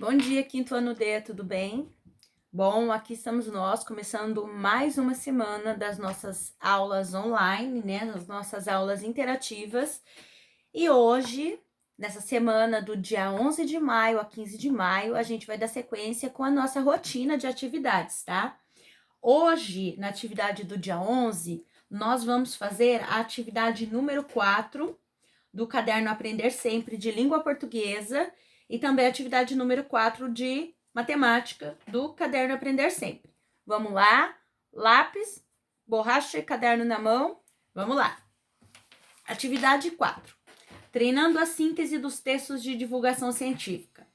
Bom dia, quinto ano D, tudo bem? Bom, aqui estamos nós, começando mais uma semana das nossas aulas online, né? Das nossas aulas interativas. E hoje, nessa semana do dia 11 de maio a 15 de maio, a gente vai dar sequência com a nossa rotina de atividades, tá? Hoje, na atividade do dia 11, nós vamos fazer a atividade número 4 do caderno Aprender Sempre de Língua Portuguesa e também a atividade número 4 de matemática do caderno Aprender Sempre. Vamos lá? Lápis, borracha e caderno na mão. Vamos lá. Atividade 4. Treinando a síntese dos textos de divulgação científica.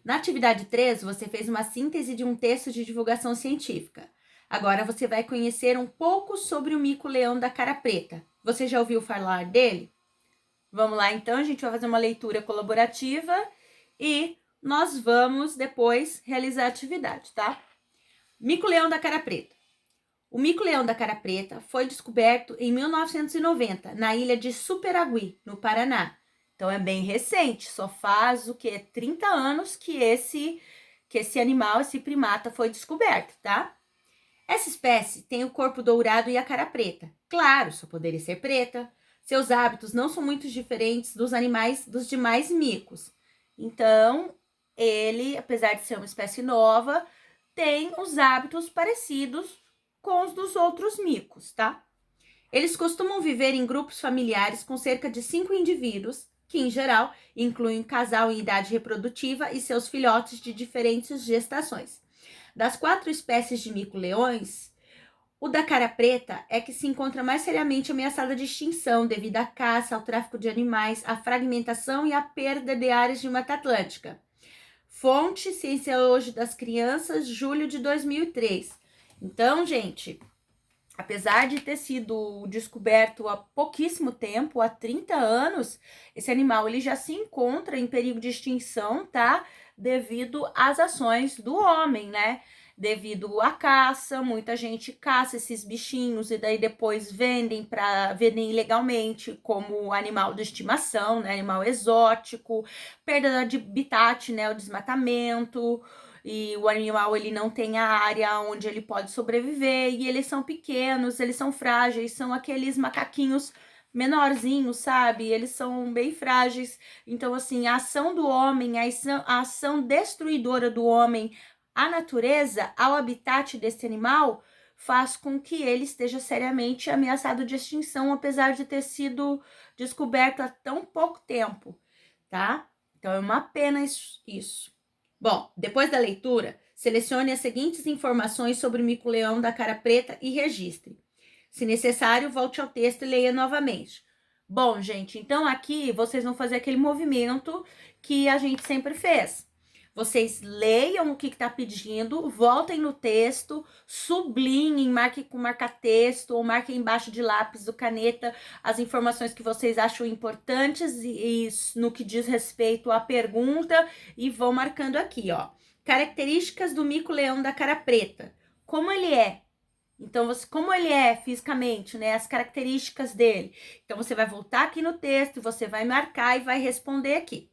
Na atividade 3, você fez uma síntese de um texto de divulgação científica. Agora você vai conhecer um pouco sobre o mico-leão da cara preta. Você já ouviu falar dele? Vamos lá, então, a gente vai fazer uma leitura colaborativa e nós vamos depois realizar a atividade, tá? Mico-leão da cara preta. O mico-leão da cara preta foi descoberto em 1990, na ilha de Superagui, no Paraná. Então, é bem recente, só faz o que? 30 anos que esse animal, esse primata foi descoberto, tá? Essa espécie tem o corpo dourado e a cara preta. Claro, só poderia ser preta. Seus hábitos não são muito diferentes dos demais micos. Então, ele, apesar de ser uma espécie nova, tem os hábitos parecidos com os dos outros micos, tá? Eles costumam viver em grupos familiares com cerca de 5 indivíduos, que em geral incluem um casal em idade reprodutiva e seus filhotes de diferentes gestações. Das 4 espécies de mico-leões, o da cara preta é que se encontra mais seriamente ameaçada de extinção devido à caça, ao tráfico de animais, à fragmentação e à perda de áreas de Mata Atlântica. Fonte Ciência Hoje das Crianças, julho de 2003. Então, gente, apesar de ter sido descoberto há pouquíssimo tempo, há 30 anos, esse animal ele já se encontra em perigo de extinção, tá? Devido às ações do homem, né? Devido à caça, muita gente caça esses bichinhos e daí depois vendem ilegalmente como animal de estimação, né? Animal exótico, perda de habitat, né? O desmatamento, e o animal ele não tem a área onde ele pode sobreviver, e eles são pequenos, eles são frágeis, são aqueles macaquinhos menorzinhos, sabe? Eles são bem frágeis. Então, assim, a ação do homem, a ação destruidora do homem à natureza, ao habitat desse animal, faz com que ele esteja seriamente ameaçado de extinção, apesar de ter sido descoberto há tão pouco tempo, tá? Então, é uma pena isso. Bom, depois da leitura, selecione as seguintes informações sobre o mico-leão da cara preta e registre. Se necessário, volte ao texto e leia novamente. Bom, gente, então aqui vocês vão fazer aquele movimento que a gente sempre fez. Vocês leiam o que está pedindo, voltem no texto, sublinhem, marquem com marca-texto ou marquem embaixo de lápis ou caneta as informações que vocês acham importantes e no que diz respeito à pergunta e vão marcando aqui, ó. Características do mico-leão da cara preta. Como ele é? Então, como ele é fisicamente, né? As características dele. Então, você vai voltar aqui no texto, você vai marcar e vai responder aqui.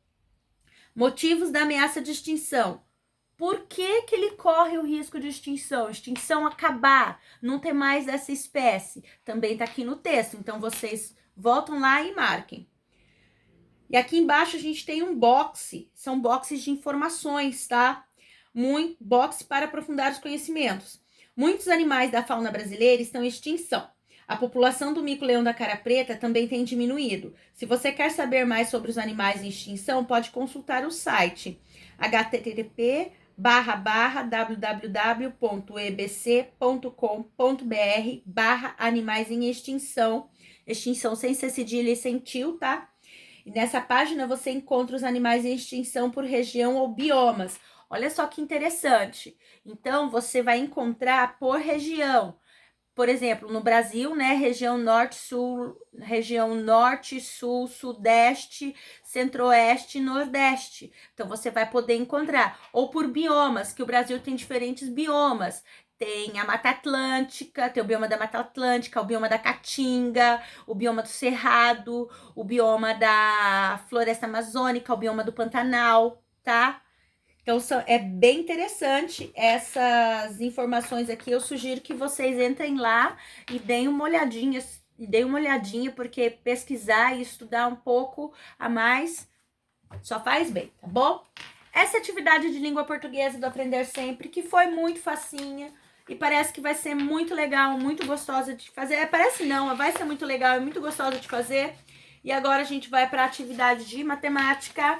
Motivos da ameaça de extinção. Por que que ele corre o risco de extinção? Extinção acabar, não ter mais essa espécie. Também tá aqui no texto, então vocês voltam lá e marquem. E aqui embaixo a gente tem um boxe, são boxes de informações, tá? Boxe para aprofundar os conhecimentos. Muitos animais da fauna brasileira estão em extinção. A população do mico-leão da cara preta também tem diminuído. Se você quer saber mais sobre os animais em extinção, pode consultar o site http://www.ebc.com.br/animais em extinção, extinção sem ser cedilha e sem tio, tá? E nessa página você encontra os animais em extinção por região ou biomas. Olha só que interessante. Então, você vai encontrar por região. Por exemplo, no Brasil, né, região norte, sul, sudeste, centro-oeste e nordeste. Então, você vai poder encontrar. Ou por biomas, que o Brasil tem diferentes biomas. Tem a Mata Atlântica, tem o bioma da Mata Atlântica, o bioma da Caatinga, o bioma do Cerrado, o bioma da Floresta Amazônica, o bioma do Pantanal, tá? Então, é bem interessante essas informações aqui. Eu sugiro que vocês entrem lá e deem uma olhadinha, porque pesquisar e estudar um pouco a mais só faz bem, tá bom? Essa atividade de língua portuguesa do Aprender Sempre, que foi muito facinha e parece que vai ser muito legal, muito gostosa de fazer. Parece não, vai ser muito legal e muito gostosa de fazer. E agora a gente vai para a atividade de matemática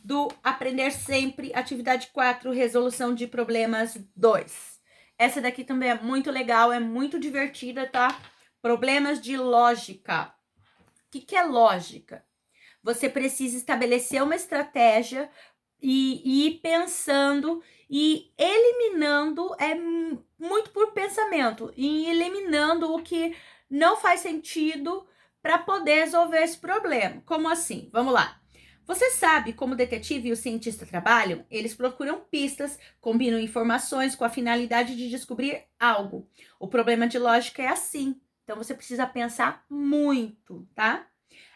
do Aprender Sempre, atividade 4, resolução de problemas 2. Essa daqui também é muito legal, é muito divertida, tá? Problemas de lógica. O que é lógica? Você precisa estabelecer uma estratégia e ir pensando e eliminando, muito por pensamento, e eliminando o que não faz sentido para poder resolver esse problema. Como assim? Vamos lá. Você sabe como o detetive e o cientista trabalham? Eles procuram pistas, combinam informações com a finalidade de descobrir algo. O problema de lógica é assim. Então, você precisa pensar muito, tá?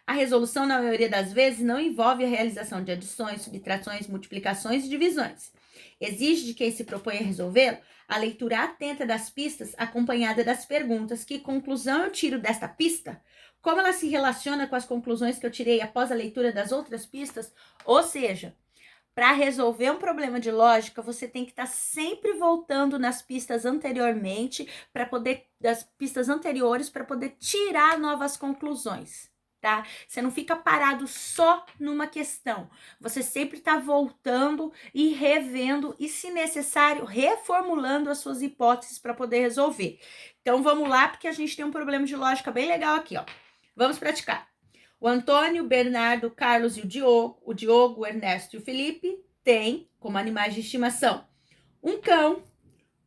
A resolução, na maioria das vezes, não envolve a realização de adições, subtrações, multiplicações e divisões. Exige de quem se propõe a resolvê-lo a leitura atenta das pistas, acompanhada das perguntas: que conclusão eu tiro desta pista? Como ela se relaciona com as conclusões que eu tirei após a leitura das outras pistas? Ou seja, para resolver um problema de lógica, você tem que estar sempre voltando nas pistas anteriormente, das pistas anteriores, para poder tirar novas conclusões. Tá? Você não fica parado só numa questão. Você sempre está voltando e revendo e, se necessário, reformulando as suas hipóteses para poder resolver. Então, vamos lá, porque a gente tem um problema de lógica bem legal aqui, ó. Vamos praticar. O Antônio, o Bernardo, o Carlos e o Diogo, o Ernesto e o Felipe têm como animais de estimação um cão,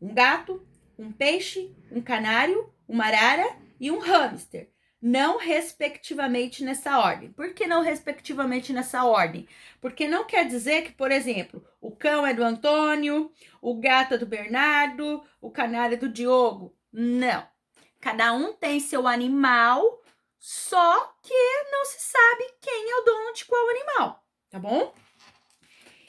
um gato, um peixe, um canário, uma arara e um hamster. Não respectivamente nessa ordem. Por que não respectivamente nessa ordem? Porque não quer dizer que, por exemplo, o cão é do Antônio, o gato é do Bernardo, o canário é do Diogo. Não. Cada um tem seu animal, só que não se sabe quem é o dono de qual animal, tá bom?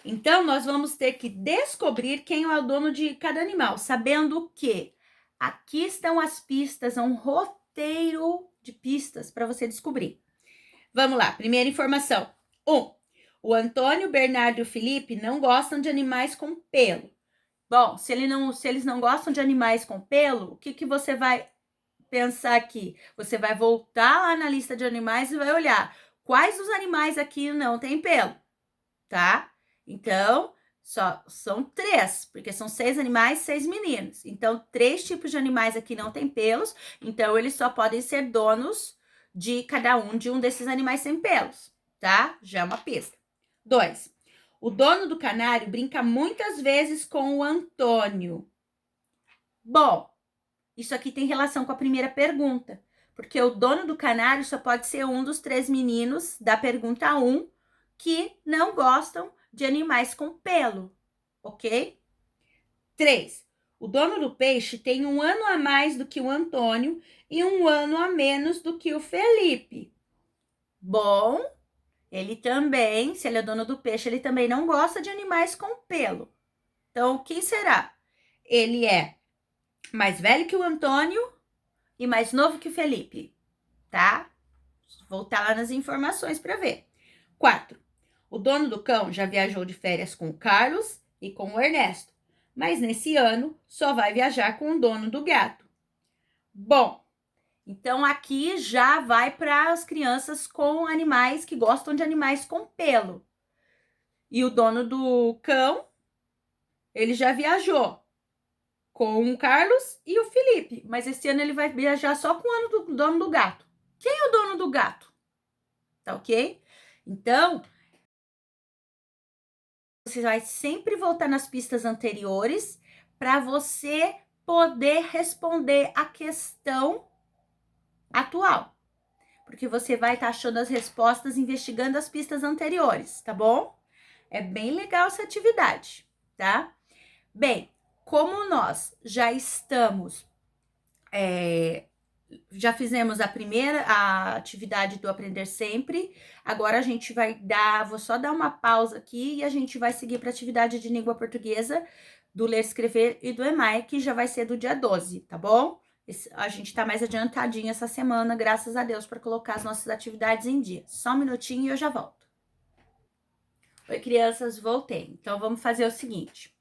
Então, nós vamos ter que descobrir quem é o dono de cada animal, sabendo que aqui estão as pistas, um roteiro de pistas para você descobrir. Vamos lá, primeira informação. 1. O Antônio, o Bernardo e o Felipe não gostam de animais com pelo. Bom, se eles não gostam de animais com pelo, o que você vai pensar aqui? Você vai voltar lá na lista de animais e vai olhar quais dos animais aqui não tem pelo, tá? Então, só são 3, porque são 6 animais, 6 meninos. Então, 3 tipos de animais aqui não tem pelos, então eles só podem ser donos de cada um de um desses animais sem pelos, tá? Já é uma pista. 2. O dono do canário brinca muitas vezes com o Antônio. Bom, isso aqui tem relação com a primeira pergunta, porque o dono do canário só pode ser um dos 3 meninos da pergunta 1 que não gostam de animais com pelo, ok? 3. O dono do peixe tem 1 ano a mais do que o Antônio e 1 ano a menos do que o Felipe. Bom, ele também, se ele é dono do peixe, ele também não gosta de animais com pelo. Então, quem será? Ele é mais velho que o Antônio e mais novo que o Felipe, tá? Vou voltar lá nas informações para ver. 4. O dono do cão já viajou de férias com o Carlos e com o Ernesto, mas nesse ano só vai viajar com o dono do gato. Bom, então aqui já vai para as crianças com animais que gostam de animais com pelo. E o dono do cão, ele já viajou com o Carlos e o Felipe, mas esse ano ele vai viajar só com o ano do dono do gato. Quem é o dono do gato? Tá ok? Então, você vai sempre voltar nas pistas anteriores para você poder responder a questão atual. Porque você vai estar achando as respostas investigando as pistas anteriores, tá bom? É bem legal essa atividade, tá? Bem, como nós já estamos já fizemos a atividade do Aprender Sempre. Agora a gente vai vou só dar uma pausa aqui e a gente vai seguir para a atividade de língua portuguesa do Ler, Escrever e do EMAI, que já vai ser do dia 12, tá bom? A gente tá mais adiantadinho essa semana, graças a Deus, para colocar as nossas atividades em dia. Só um minutinho e eu já volto. Oi, crianças, voltei. Então, vamos fazer o seguinte.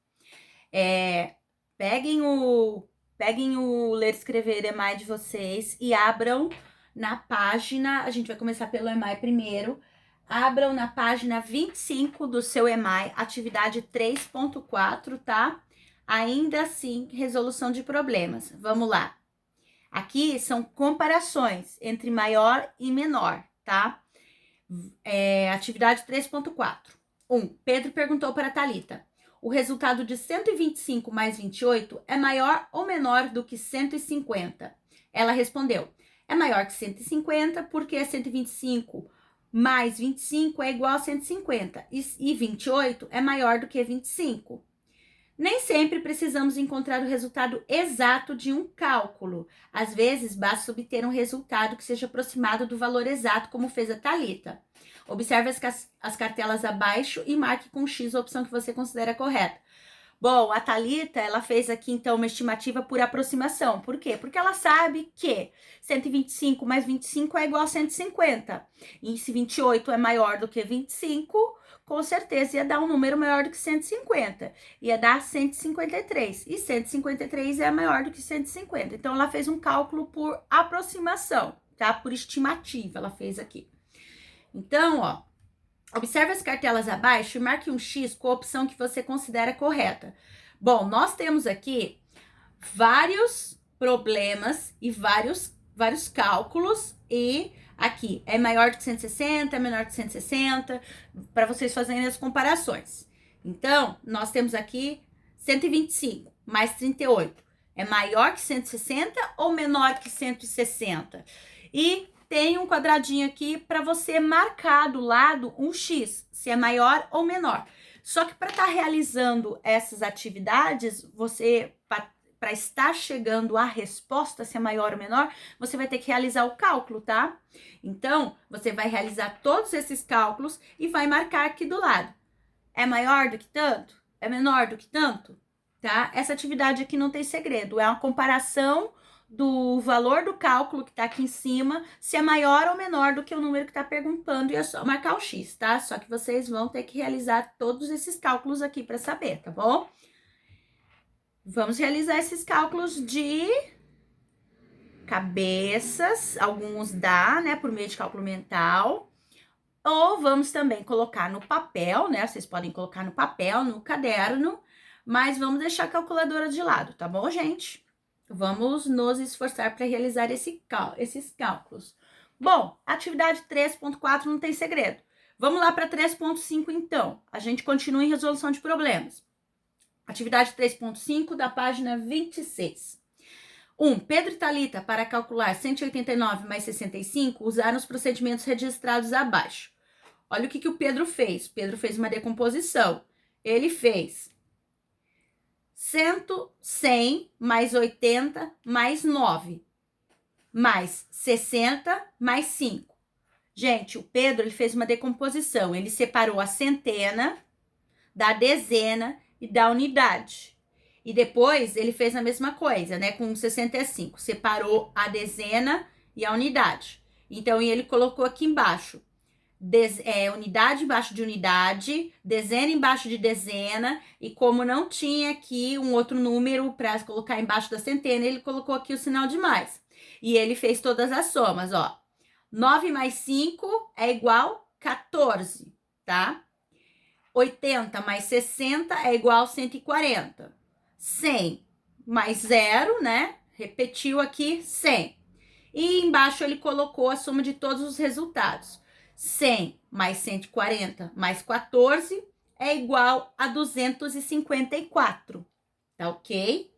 Peguem o Ler, Escrever EMAI de vocês e abram na página, a gente vai começar pelo EMAI primeiro, abram na página 25 do seu EMAI, atividade 3.4, tá? Ainda assim, resolução de problemas. Vamos lá. Aqui são comparações entre maior e menor, tá? Atividade 3.4. 1. Pedro perguntou para Thalita: o resultado de 125 mais 28 é maior ou menor do que 150? Ela respondeu: é maior que 150 porque 125 mais 25 é igual a 150 e 28 é maior do que 25. Nem sempre precisamos encontrar o resultado exato de um cálculo. Às vezes, basta obter um resultado que seja aproximado do valor exato, como fez a Thalita. Observe as cartelas abaixo e marque com X a opção que você considera correta. Bom, a Thalita, ela fez aqui, então, uma estimativa por aproximação. Por quê? Porque ela sabe que 125 mais 25 é igual a 150. E se 28 é maior do que 25, com certeza ia dar um número maior do que 150. Ia dar 153. E 153 é maior do que 150. Então, ela fez um cálculo por aproximação, tá? Por estimativa, ela fez aqui. Então, ó, observe as cartelas abaixo e marque um X com a opção que você considera correta. Bom, nós temos aqui vários problemas e vários cálculos e aqui é maior do que 160, é menor que 160, para vocês fazerem as comparações. Então, nós temos aqui 125 mais 38. É maior que 160 ou menor que 160? E tem um quadradinho aqui para você marcar do lado um X, se é maior ou menor. Só que para estar realizando essas atividades, você, para estar chegando à resposta, se é maior ou menor, você vai ter que realizar o cálculo, tá? Então, você vai realizar todos esses cálculos e vai marcar aqui do lado. É maior do que tanto? É menor do que tanto? Tá? Essa atividade aqui não tem segredo, é uma comparação do valor do cálculo que tá aqui em cima, se é maior ou menor do que o número que tá perguntando, e é só marcar o X, tá? Só que vocês vão ter que realizar todos esses cálculos aqui para saber, tá bom? Vamos realizar esses cálculos de cabeças, alguns dá, né, por meio de cálculo mental, ou vamos também colocar no papel, né? Vocês podem colocar no papel, no caderno, mas vamos deixar a calculadora de lado, tá bom, gente? Vamos nos esforçar para realizar esses cálculos. Bom, atividade 3.4 não tem segredo. Vamos lá para 3.5 então. A gente continua em resolução de problemas. Atividade 3.5 da página 26. 1. Pedro e Thalita, para calcular 189 mais 65, usaram os procedimentos registrados abaixo. Olha o que o Pedro fez. Pedro fez uma decomposição. Ele fez 100 mais 80 mais 9, mais 60 mais 5. Gente, o Pedro ele fez uma decomposição. Ele separou a centena da dezena e da unidade. E depois ele fez a mesma coisa, né? Com 65. Separou a dezena e a unidade. Então, ele colocou aqui embaixo. Unidade embaixo de unidade, dezena embaixo de dezena, e como não tinha aqui um outro número para colocar embaixo da centena, ele colocou aqui o sinal de mais. E ele fez todas as somas, ó. 9 mais 5 é igual a 14, tá? 80 mais 60 é igual a 140. 100 mais 0, né? Repetiu aqui 100. E embaixo ele colocou a soma de todos os resultados. 100 mais 140 mais 14 é igual a 254, tá ok?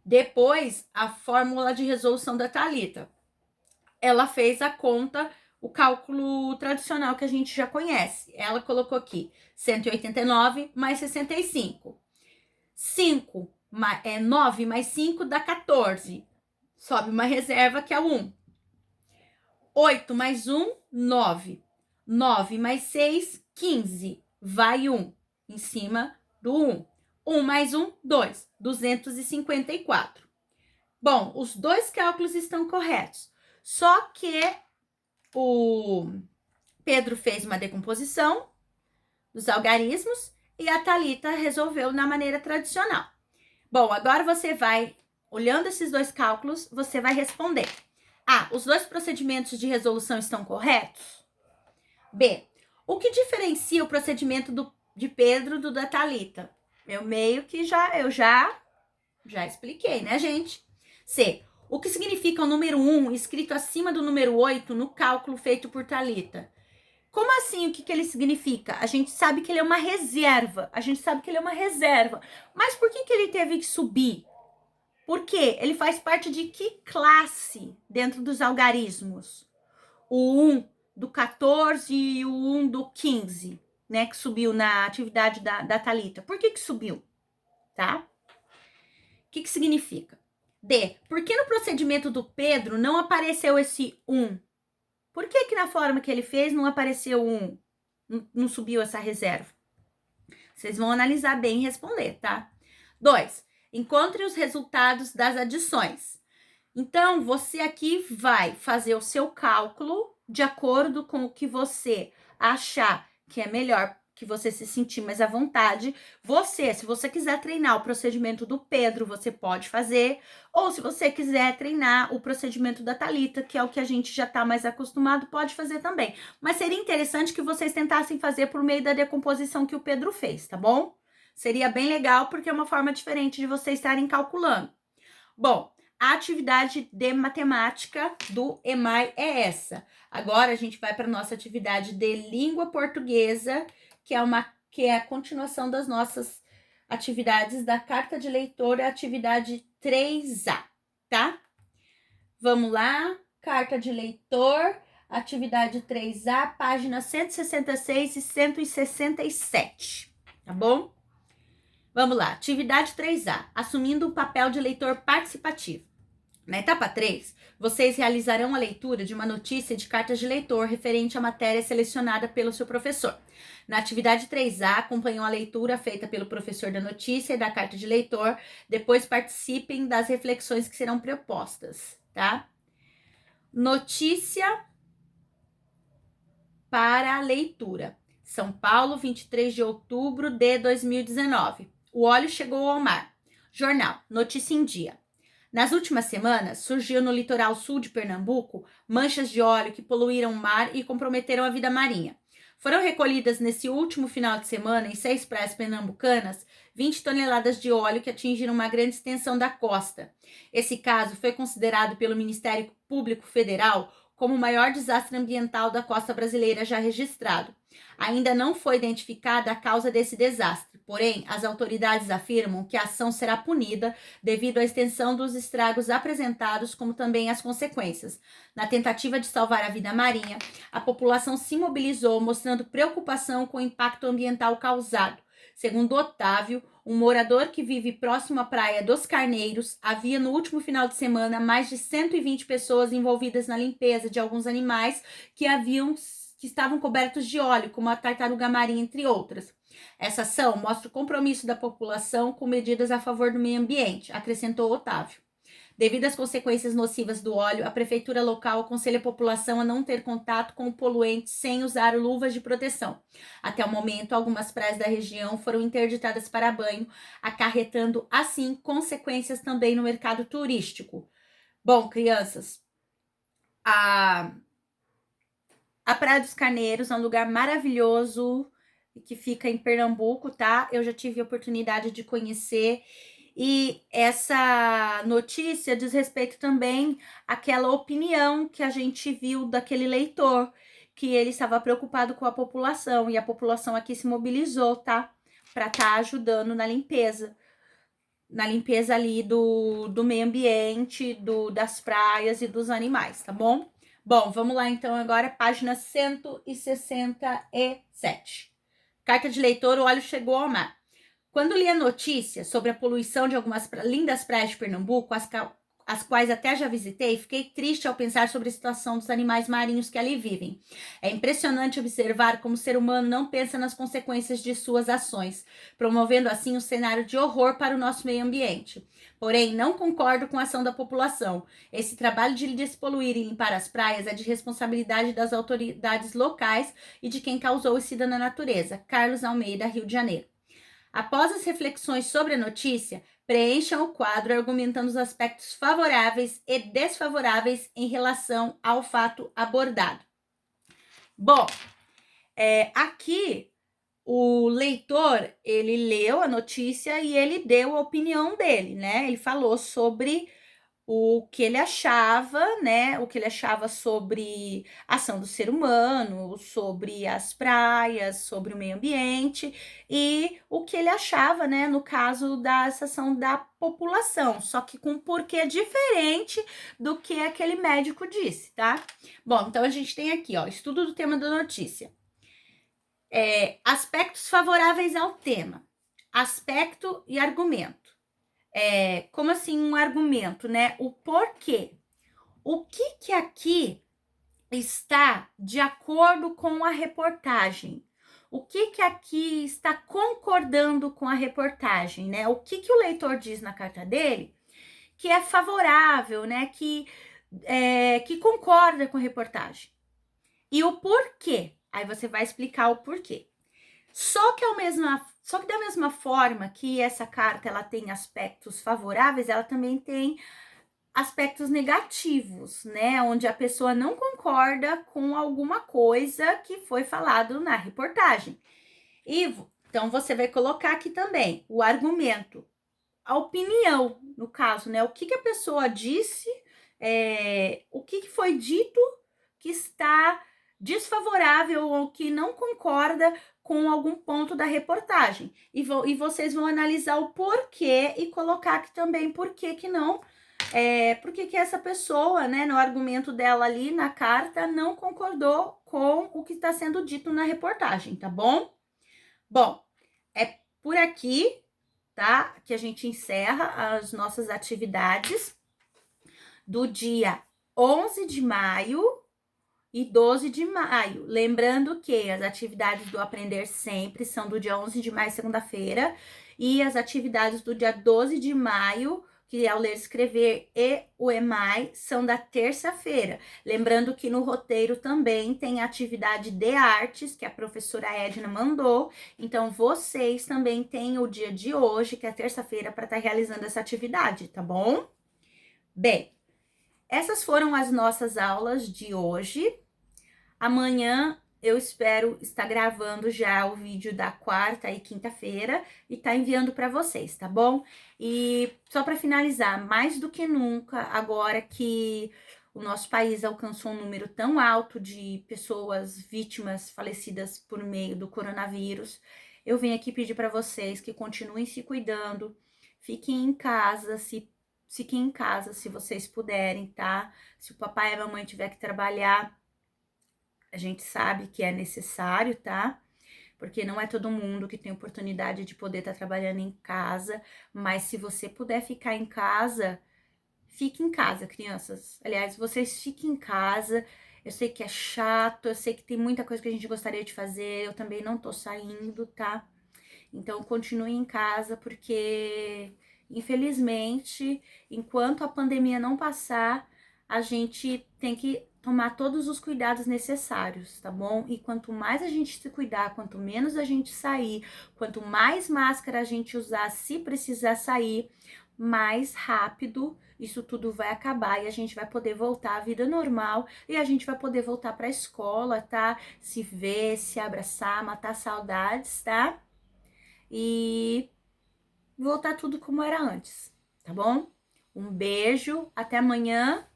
Depois, a fórmula de resolução da Thalita. Ela fez a conta, o cálculo tradicional que a gente já conhece. Ela colocou aqui 189 mais 65. 9 mais 5 dá 14. sobe uma reserva que é o 1. 8 mais 1, 9. 9 mais 6, 15. Vai 1 em cima do 1. 1 mais 1, 2. 254. Bom, os dois cálculos estão corretos. Só que o Pedro fez uma decomposição dos algarismos e a Thalita resolveu na maneira tradicional. Bom, agora você vai, olhando esses dois cálculos, você vai responder. A, os dois procedimentos de resolução estão corretos? B, o que diferencia o procedimento de Pedro do da Thalita? Eu meio que eu já expliquei, né, gente? C, o que significa o número 1 escrito acima do número 8 no cálculo feito por Thalita? Como assim? O que ele significa? A gente sabe que ele é uma reserva. Mas por que ele teve que subir? Por quê? Ele faz parte de que classe dentro dos algarismos? O 1 do 14 e o 1 do 15, né? Que subiu na atividade da Thalita. Por que subiu? Tá? O que significa? D. Por que no procedimento do Pedro não apareceu esse 1? Por que na forma que ele fez não apareceu 1? Não subiu essa reserva? Vocês vão analisar bem e responder, tá? 2. Encontre os resultados das adições. Então, você aqui vai fazer o seu cálculo de acordo com o que você achar que é melhor, que você se sentir mais à vontade. Se você quiser treinar o procedimento do Pedro, você pode fazer. Ou se você quiser treinar o procedimento da Thalita, que é o que a gente já está mais acostumado, pode fazer também. Mas seria interessante que vocês tentassem fazer por meio da decomposição que o Pedro fez, tá bom? Seria bem legal, porque é uma forma diferente de vocês estarem calculando. Bom, a atividade de matemática do EMAI é essa. Agora a gente vai para a nossa atividade de língua portuguesa, que é a continuação das nossas atividades da carta de leitor, a atividade 3A, tá? Vamos lá, carta de leitor, atividade 3A, páginas 166 e 167, tá bom? Vamos lá, atividade 3A, assumindo o papel de leitor participativo. Na etapa 3, vocês realizarão a leitura de uma notícia de cartas de leitor referente à matéria selecionada pelo seu professor. Na atividade 3A, acompanham a leitura feita pelo professor da notícia e da carta de leitor, depois participem das reflexões que serão propostas, tá? Notícia para a leitura. São Paulo, 23 de outubro de 2019. O óleo chegou ao mar. Jornal, notícia em dia. Nas últimas semanas, surgiu no litoral sul de Pernambuco manchas de óleo que poluíram o mar e comprometeram a vida marinha. Foram recolhidas nesse último final de semana, em 6 praias pernambucanas, 20 toneladas de óleo que atingiram uma grande extensão da costa. Esse caso foi considerado pelo Ministério Público Federal como o maior desastre ambiental da costa brasileira já registrado. Ainda não foi identificada a causa desse desastre, porém, as autoridades afirmam que a ação será punida devido à extensão dos estragos apresentados, como também as consequências. Na tentativa de salvar a vida marinha, a população se mobilizou, mostrando preocupação com o impacto ambiental causado. Segundo Otávio, um morador que vive próximo à praia dos Carneiros, havia no último final de semana mais de 120 pessoas envolvidas na limpeza de alguns animais que estavam cobertos de óleo, como a tartaruga marinha, entre outras. Essa ação mostra o compromisso da população com medidas a favor do meio ambiente, acrescentou Otávio. Devido às consequências nocivas do óleo, a prefeitura local aconselha a população a não ter contato com o poluente sem usar luvas de proteção. Até o momento, algumas praias da região foram interditadas para banho, acarretando, assim, consequências também no mercado turístico. Bom, crianças, a Praia dos Carneiros é um lugar maravilhoso que fica em Pernambuco, tá? Eu já tive a oportunidade de conhecer. E essa notícia diz respeito também àquela opinião que a gente viu daquele leitor, que ele estava preocupado com a população, e a população aqui se mobilizou, tá? Para estar ajudando na limpeza ali do meio ambiente, das praias e dos animais, tá bom? Bom, vamos lá então agora, página 167. Carta de leitor, o óleo chegou ao mar. Quando li a notícia sobre a poluição de algumas lindas praias de Pernambuco as quais até já visitei, fiquei triste ao pensar sobre a situação dos animais marinhos que ali vivem. É impressionante observar como o ser humano não pensa nas consequências de suas ações, promovendo assim um cenário de horror para o nosso meio ambiente. Porém, não concordo com a ação da população. Esse trabalho de despoluir e limpar as praias é de responsabilidade das autoridades locais e de quem causou esse dano à natureza. Carlos Almeida, Rio de Janeiro. Após as reflexões sobre a notícia, preencham o quadro argumentando os aspectos favoráveis e desfavoráveis em relação ao fato abordado. Bom, aqui o leitor, ele leu a notícia e ele deu a opinião dele, né? Ele falou sobre o que ele achava, né? O que ele achava sobre a ação do ser humano, sobre as praias, sobre o meio ambiente e o que ele achava, né? No caso da ação da população, só que com um porquê diferente do que aquele médico disse, tá? Bom, então a gente tem aqui, ó, estudo do tema da notícia. Aspectos favoráveis ao tema. Aspecto e argumento. Como assim um argumento, né? O porquê. O que aqui está de acordo com a reportagem? O que aqui está concordando com a reportagem, né? O que o leitor diz na carta dele que é favorável, né? Que concorda com a reportagem. E o porquê. Aí você vai explicar o porquê. Só que da mesma forma que essa carta ela tem aspectos favoráveis, ela também tem aspectos negativos, né? Onde a pessoa não concorda com alguma coisa que foi falado na reportagem. E então você vai colocar aqui também o argumento, a opinião, no caso, né? O que a pessoa disse, o que foi dito que está desfavorável ou que não concorda com algum ponto da reportagem. E vocês vão analisar o porquê e colocar aqui também porquê que não, porque que essa pessoa, né, no argumento dela ali na carta, não concordou com o que está sendo dito na reportagem, tá bom? Bom, é por aqui, tá, que a gente encerra as nossas atividades do dia 11 de maio e 12 de maio. Lembrando que as atividades do Aprender Sempre são do dia 11 de maio, segunda-feira, e as atividades do dia 12 de maio, que é o Ler e Escrever e o EMAI, são da terça-feira. Lembrando que no roteiro também tem atividade de artes, que a professora Edna mandou. Então, vocês também têm o dia de hoje, que é terça-feira, para estar realizando essa atividade, tá bom? Bem, essas foram as nossas aulas de hoje. Amanhã eu espero estar gravando já o vídeo da quarta e quinta-feira e tá enviando para vocês, tá bom? E só para finalizar, mais do que nunca, agora que o nosso país alcançou um número tão alto de pessoas vítimas falecidas por meio do coronavírus, eu venho aqui pedir para vocês que continuem se cuidando, fiquem em casa, fiquem em casa se vocês puderem, tá? Se o papai e a mamãe tiver que trabalhar, a gente sabe que é necessário, tá? Porque não é todo mundo que tem oportunidade de poder estar trabalhando em casa, mas se você puder ficar em casa, fique em casa, crianças. Aliás, vocês fiquem em casa. Eu sei que é chato, eu sei que tem muita coisa que a gente gostaria de fazer, eu também não tô saindo, tá? Então, continue em casa, porque, infelizmente, enquanto a pandemia não passar, a gente tem que tomar todos os cuidados necessários, tá bom? E quanto mais a gente se cuidar, quanto menos a gente sair, quanto mais máscara a gente usar, se precisar sair, mais rápido isso tudo vai acabar e a gente vai poder voltar à vida normal e a gente vai poder voltar para a escola, tá? Se ver, se abraçar, matar saudades, tá? E voltar tudo como era antes, tá bom? Um beijo, até amanhã.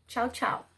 Tchau, tchau.